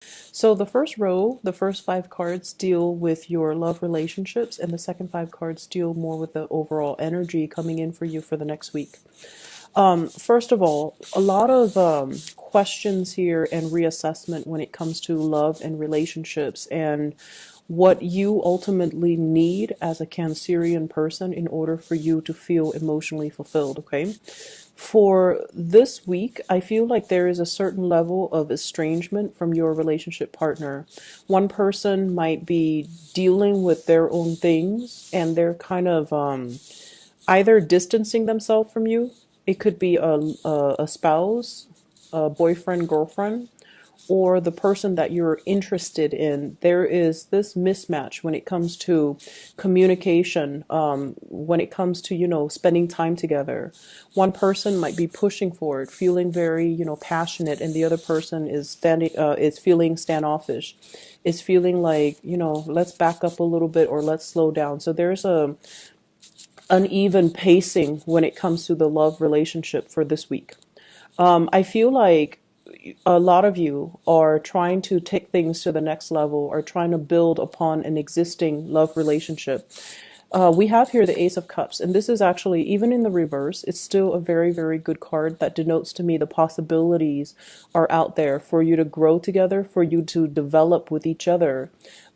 So the first row, the first five cards deal with your love relationships, and the second five cards deal more with the overall energy coming in for you for the next week. First of all, a lot of questions here and reassessment when it comes to love and relationships and what you ultimately need as a Cancerian person in order for you to feel emotionally fulfilled, okay? For this week, I feel like there is a certain level of estrangement from your relationship partner. One person might be dealing with their own things and they're kind of either distancing themselves from you. It could be a spouse, a boyfriend, girlfriend, or the person that you're interested in. There is this mismatch when it comes to communication, when it comes to, spending time together. One person might be pushing forward, feeling very, passionate, and the other person is feeling standoffish, is feeling like, let's back up a little bit or let's slow down. So there's a uneven pacing when it comes to the love relationship for this week. I feel like a lot of you are trying to take things to the next level or trying to build upon an existing love relationship. We have here the Ace of Cups, and this is actually, even in the reverse, it's still a very, very good card that denotes to me the possibilities are out there for you to grow together, for you to develop with each other.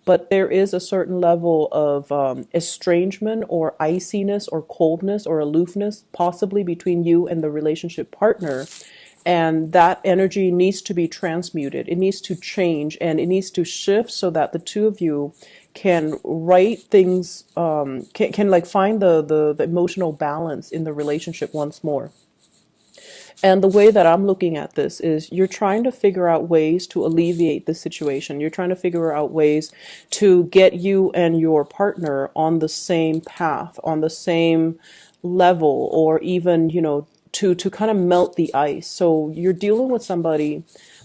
But there is a certain level of estrangement or iciness or coldness or aloofness, possibly between you and the relationship partner. And that energy needs to be transmuted. It needs to change and it needs to shift so that the two of you can write things, can like find the emotional balance in the relationship once more. And the way that I'm looking at this is you're trying to figure out ways to alleviate the situation. You're trying to figure out ways to get you and your partner on the same path, on the same level, or even, to kind of melt the ice. So you're dealing with somebody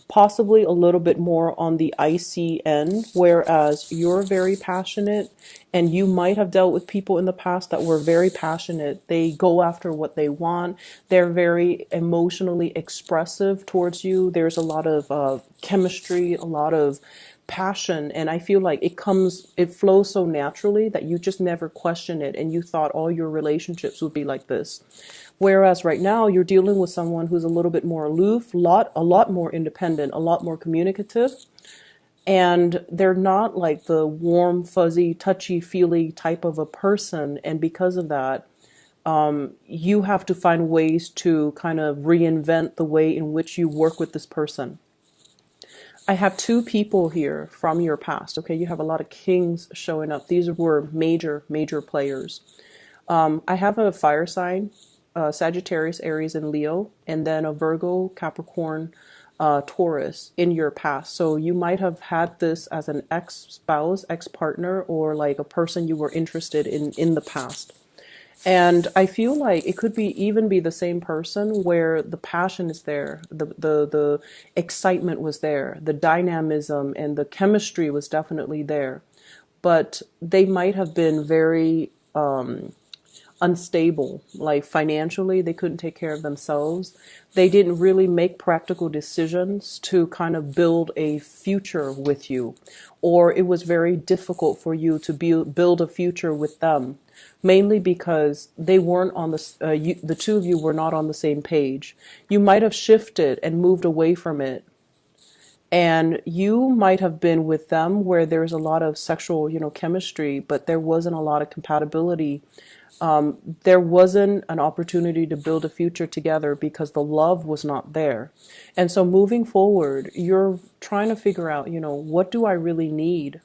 possibly a little bit more on the icy end, whereas you're very passionate and you might have dealt with people in the past that were very passionate. They go after what they want. They're very emotionally expressive towards you. There's a lot of chemistry, a lot of passion, and I feel like it flows so naturally that you just never question it and you thought all your relationships would be like this. Whereas right now you're dealing with someone who's a little bit more aloof, a lot more independent, a lot more communicative, and they're not like the warm, fuzzy, touchy feely type of a person. And because of that, you have to find ways to kind of reinvent the way in which you work with this person. I have two people here from your past. Okay, you have a lot of kings showing up. These were major, major players. I have a fire sign, Sagittarius, Aries, and Leo, and then a Virgo, Capricorn, Taurus in your past. So you might have had this as an ex-spouse, ex-partner, or like a person you were interested in the past. And I feel like it could be even be the same person where the passion is there, the excitement was there, the dynamism and the chemistry was definitely there. But they might have been very unstable, like financially they couldn't take care of themselves. They didn't really make practical decisions to kind of build a future with you, or it was very difficult for you to build a future with them, mainly because they weren't on the two of you were not on the same page. You might have shifted and moved away from it, and you might have been with them where there's a lot of sexual, chemistry, but there wasn't a lot of compatibility. There wasn't an opportunity to build a future together because the love was not there. And so moving forward, you're trying to figure out, what do I really need?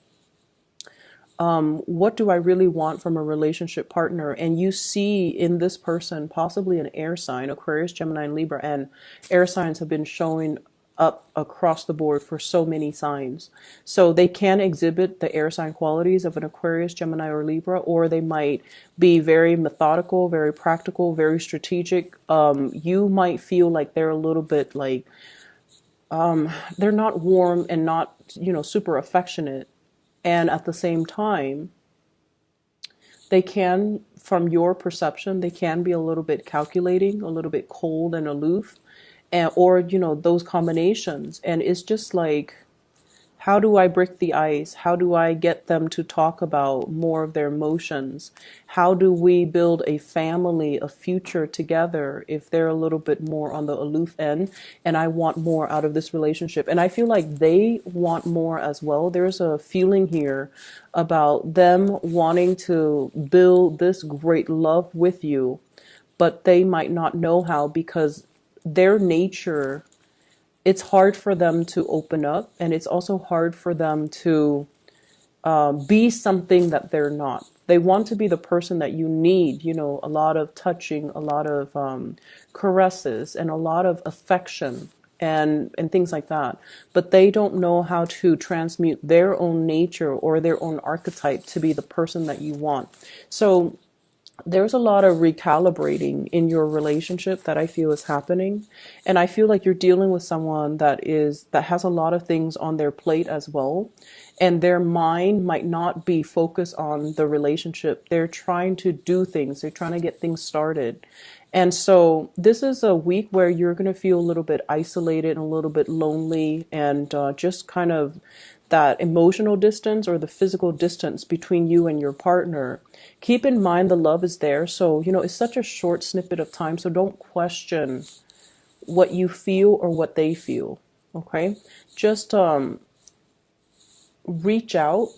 What do I really want from a relationship partner? And you see in this person possibly an air sign, Aquarius, Gemini, and Libra, and air signs have been showing up across the board for so many signs. So they can exhibit the air sign qualities of an Aquarius, Gemini, or Libra, or they might be very methodical, very practical, very strategic. You might feel like they're a little bit like they're not warm and not, super affectionate. And at the same time, they can, from your perception, they can be a little bit calculating, a little bit cold and aloof, and, or, those combinations. And it's just like, How do I break the ice? How do I get them to talk about more of their emotions? How do we build a family, a future together if they're a little bit more on the aloof end and I want more out of this relationship? And I feel like they want more as well. There's a feeling here about them wanting to build this great love with you, but they might not know how because their nature, it's hard for them to open up, and it's also hard for them to be something that they're not. They want to be the person that you need, a lot of touching, a lot of caresses, and a lot of affection and things like that. But they don't know how to transmute their own nature or their own archetype to be the person that you want. So there's a lot of recalibrating in your relationship that I feel is happening. And I feel like you're dealing with someone that has a lot of things on their plate as well. And their mind might not be focused on the relationship. They're trying to do things. They're trying to get things started. And so this is a week where you're going to feel a little bit isolated and a little bit lonely and just kind of that emotional distance or the physical distance between you and your partner. Keep in mind the love is there. So, it's such a short snippet of time. So don't question what you feel or what they feel. Okay. Just reach out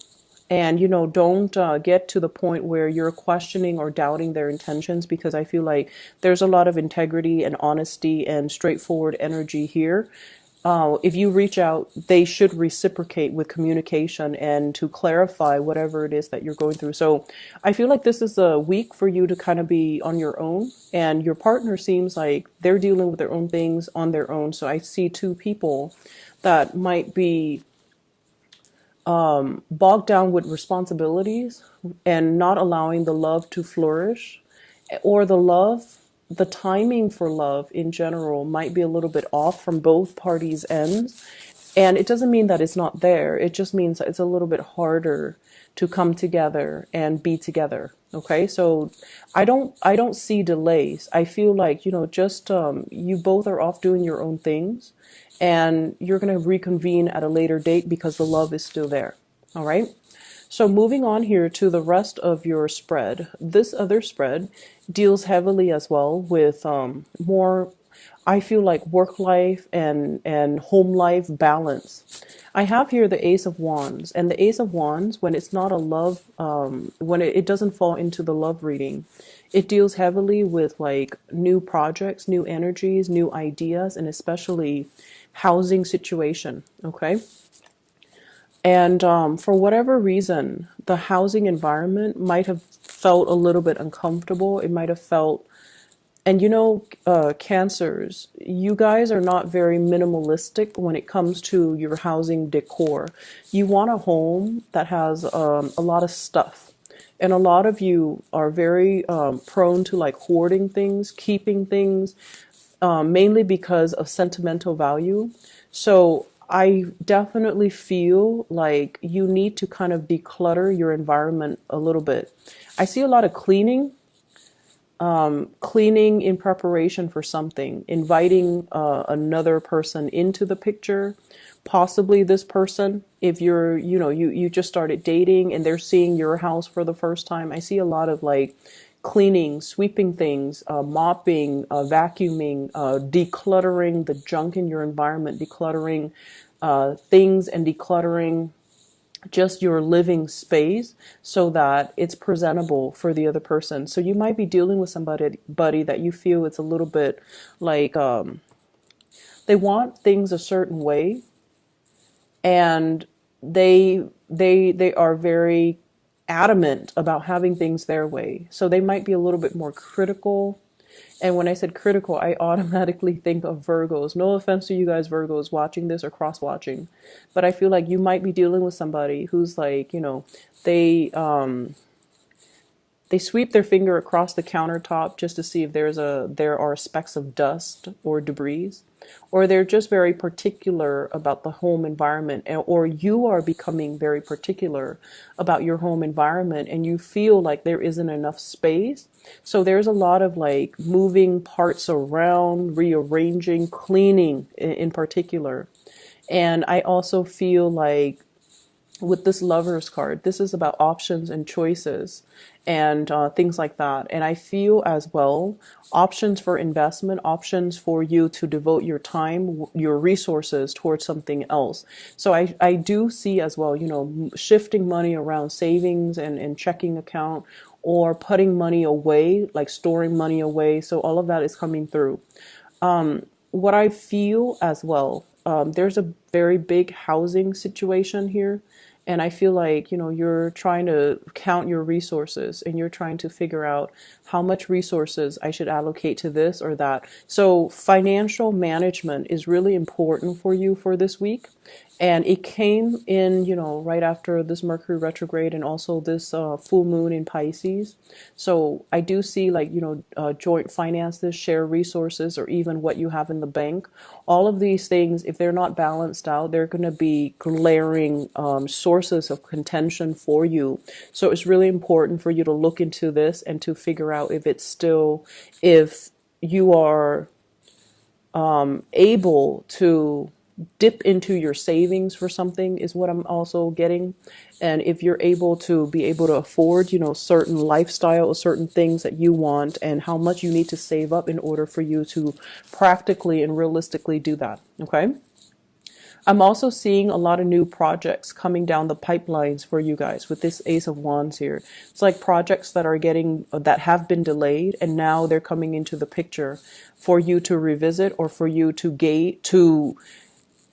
and, don't get to the point where you're questioning or doubting their intentions, because I feel like there's a lot of integrity and honesty and straightforward energy here. If you reach out, they should reciprocate with communication and to clarify whatever it is that you're going through. So I feel like this is a week for you to kind of be on your own, and your partner seems like they're dealing with their own things on their own. So I see two people that might be bogged down with responsibilities and not allowing the love to flourish, or the timing for love in general might be a little bit off from both parties' ends. And it doesn't mean that it's not there. It just means that it's a little bit harder to come together and be together. Okay, so I don't see delays. I feel like, just you both are off doing your own things, and you're going to reconvene at a later date because the love is still there. All right. So moving on here to the rest of your spread. This other spread deals heavily as well with more, I feel like, work life and home life balance. I have here the Ace of Wands, and the Ace of Wands, when it's not a love, when it doesn't fall into the love reading, it deals heavily with like new projects, new energies, new ideas, and especially housing situation. Okay. And for whatever reason, the housing environment might have felt a little bit uncomfortable. It might have felt, and Cancers, you guys are not very minimalistic when it comes to your housing decor. You want a home that has a lot of stuff. And a lot of you are very prone to like hoarding things, keeping things, mainly because of sentimental value. So I definitely feel like you need to kind of declutter your environment a little bit. I see a lot of cleaning in preparation for something, inviting another person into the picture, possibly this person, if you just started dating and they're seeing your house for the first time. I see a lot of like cleaning, sweeping things, mopping, vacuuming, decluttering the junk in your environment, decluttering things, and decluttering just your living space so that it's presentable for the other person. So you might be dealing with somebody that you feel it's a little bit like they want things a certain way, and they are very adamant about having things their way. So they might be a little bit more critical. And when I said critical, I automatically think of Virgos. No offense to you guys, Virgos, watching this or cross watching, but I feel like you might be dealing with somebody who's like, they they sweep their finger across the countertop just to see if there are specks of dust or debris, or they're just very particular about the home environment, or you are becoming very particular about your home environment and you feel like there isn't enough space. So there's a lot of like moving parts around, rearranging, cleaning in particular. And I also feel like with this lovers card, this is about options and choices and things like that. And I feel as well options for investment, options for you to devote your time, your resources towards something else. So I do see as well, you know, shifting money around savings and checking account or putting money away, like storing money away. So all of that is coming through. What I feel as well, there's a very big housing situation here. And I feel like, you know, you're trying to count your resources and you're trying to figure out how much resources I should allocate to this or that. So financial management is really important for you for this week. And it came in, you know, right after this Mercury retrograde and also this full moon in Pisces. So I do see like, you know, joint finances, share resources, or even what you have in the bank. All of these things, if they're not balanced out, they're going to be glaring sources of contention for you. So it's really important for you to look into this and to figure out if it's still, if you are able to dip into your savings for something is what I'm also getting. And if you're able to be able to afford, you know, certain lifestyle or certain things that you want and how much you need to save up in order for you to practically and realistically do that. Okay. I'm also seeing a lot of new projects coming down the pipelines for you guys with this Ace of Wands here. It's like projects that are getting, that have been delayed and now they're coming into the picture for you to revisit or for you to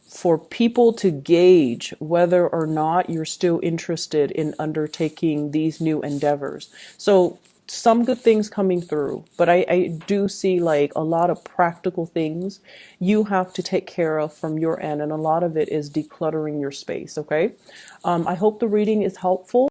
for people to gauge whether or not you're still interested in undertaking these new endeavors. So some good things coming through, but I do see like a lot of practical things you have to take care of from your end, and a lot of it is decluttering your space. Okay. I hope the reading is helpful.